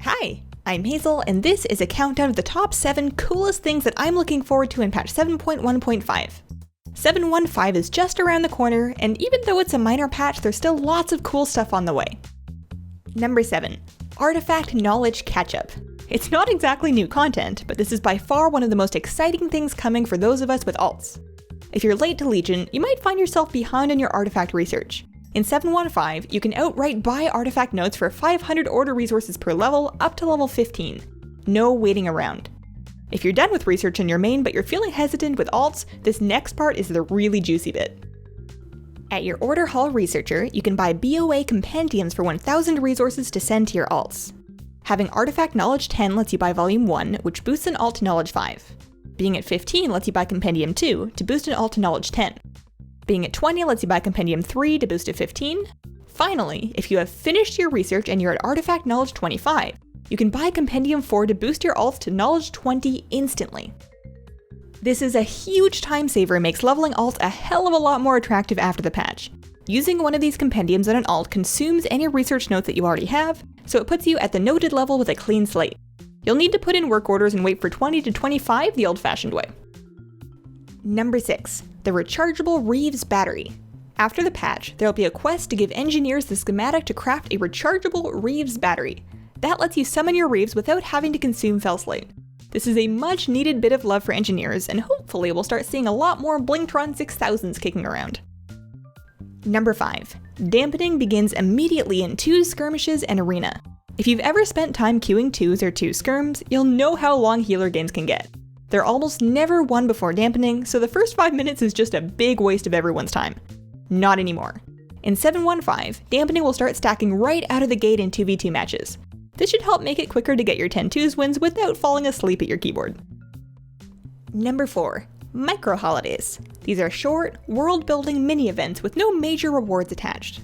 Hi, I'm Hazel, and this is a countdown of the top 7 coolest things that I'm looking forward to in patch 7.1.5. 7.1.5 is just around the corner, and even though it's a minor patch, there's still lots of cool stuff on the way. Number 7. Artifact Knowledge Catchup. It's not exactly new content, but this is by far one of the most exciting things coming for those of us with alts. If you're late to Legion, you might find yourself behind on your artifact research. In 7.1.5, you can outright buy artifact notes for 500 order resources per level up to level 15. No waiting around. If you're done with research in your main but you're feeling hesitant with alts, this next part is the really juicy bit. At your Order Hall Researcher, you can buy BOA compendiums for 1000 resources to send to your alts. Having Artifact Knowledge 10 lets you buy Volume 1, which boosts an alt to Knowledge 5. Being at 15 lets you buy Compendium 2 to boost an alt to Knowledge 10. Being at 20 lets you buy Compendium 3 to boost to 15. Finally, if you have finished your research and you're at Artifact Knowledge 25, you can buy Compendium 4 to boost your alts to Knowledge 20 instantly. This is a huge time saver and makes leveling alts a hell of a lot more attractive after the patch. Using one of these compendiums on an alt consumes any research notes that you already have, so it puts you at the noted level with a clean slate. You'll need to put in work orders and wait for 20 to 25 the old-fashioned way. Number 6. The Rechargeable Reaves battery. After the patch, there'll be a quest to give engineers the schematic to craft a Rechargeable Reaves battery. That lets you summon your Reaves without having to consume Fellslate. This is a much needed bit of love for engineers, and hopefully we'll start seeing a lot more Blingtron 6000s kicking around. Number 5. Dampening begins immediately in 2s skirmishes and arena. If you've ever spent time queuing 2s or 2 skirms, you'll know how long healer games can get. They're almost never won before dampening, so the first 5 minutes is just a big waste of everyone's time. Not anymore. In 7.1.5, dampening will start stacking right out of the gate in 2v2 matches. This should help make it quicker to get your 10-2s wins without falling asleep at your keyboard. Number 4. Micro Holidays. These are short, world-building mini-events with no major rewards attached.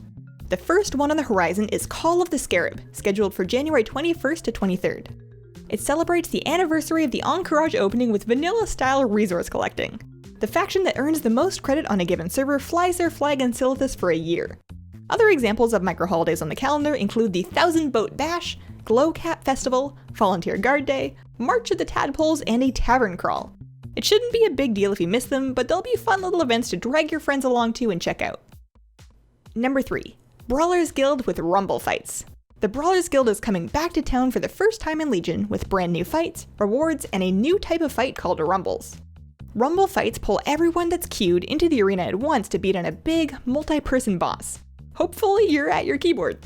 The first one on the horizon is Call of the Scarab, scheduled for January 21st to 23rd. It celebrates the anniversary of the Encourage opening with vanilla-style resource collecting. The faction that earns the most credit on a given server flies their flag in Silithus for a year. Other examples of micro-holidays on the calendar include the 1000 Boat Bash, Glow Cap Festival, Volunteer Guard Day, March of the Tadpoles, and a Tavern Crawl. It shouldn't be a big deal if you miss them, but they'll be fun little events to drag your friends along to and check out. Number 3. Brawlers Guild with Rumble Fights. The Brawlers Guild is coming back to town for the first time in Legion with brand new fights, rewards, and a new type of fight called Rumbles. Rumble fights pull everyone that's queued into the arena at once to beat on a big, multi-person boss. Hopefully you're at your keyboard.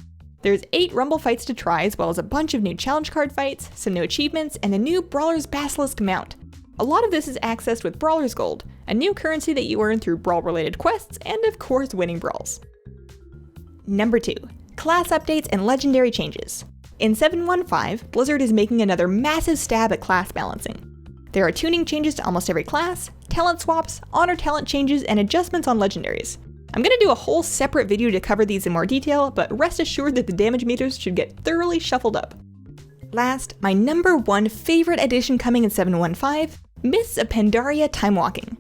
There's 8 Rumble fights to try, as well as a bunch of new challenge card fights, some new achievements, and a new Brawler's Basilisk mount. A lot of this is accessed with Brawlers Gold, a new currency that you earn through brawl-related quests, and of course winning brawls. Number 2. Class updates and legendary changes. In 7.1.5, Blizzard is making another massive stab at class balancing. There are tuning changes to almost every class, talent swaps, honor talent changes, and adjustments on legendaries. I'm gonna do a whole separate video to cover these in more detail, but rest assured that the damage meters should get thoroughly shuffled up. Last, my number 1 favorite addition coming in 7.1.5, Mists of Pandaria Timewalking.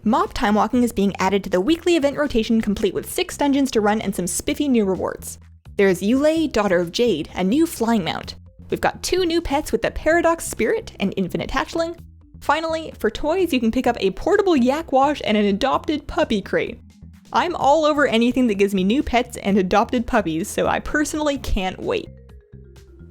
MoP Timewalking is being added to the weekly event rotation, complete with 6 dungeons to run and some spiffy new rewards. There's Yulei, Daughter of Jade, a new flying mount. We've got 2 new pets with the Paradox Spirit and Infinite Hatchling. Finally, for toys you can pick up a portable yak wash and an adopted puppy crate. I'm all over anything that gives me new pets and adopted puppies, so I personally can't wait.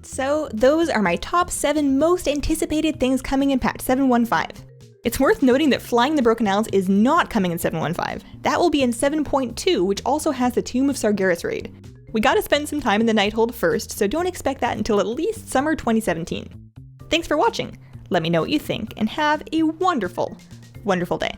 So those are my top 7 most anticipated things coming in patch 7.1.5. It's worth noting that Flying the Broken Isles is not coming in 7.1.5. That will be in 7.2, which also has the Tomb of Sargeras raid. We gotta spend some time in the Nighthold first, so don't expect that until at least summer 2017. Thanks for watching. Let me know what you think, and have a wonderful, wonderful day.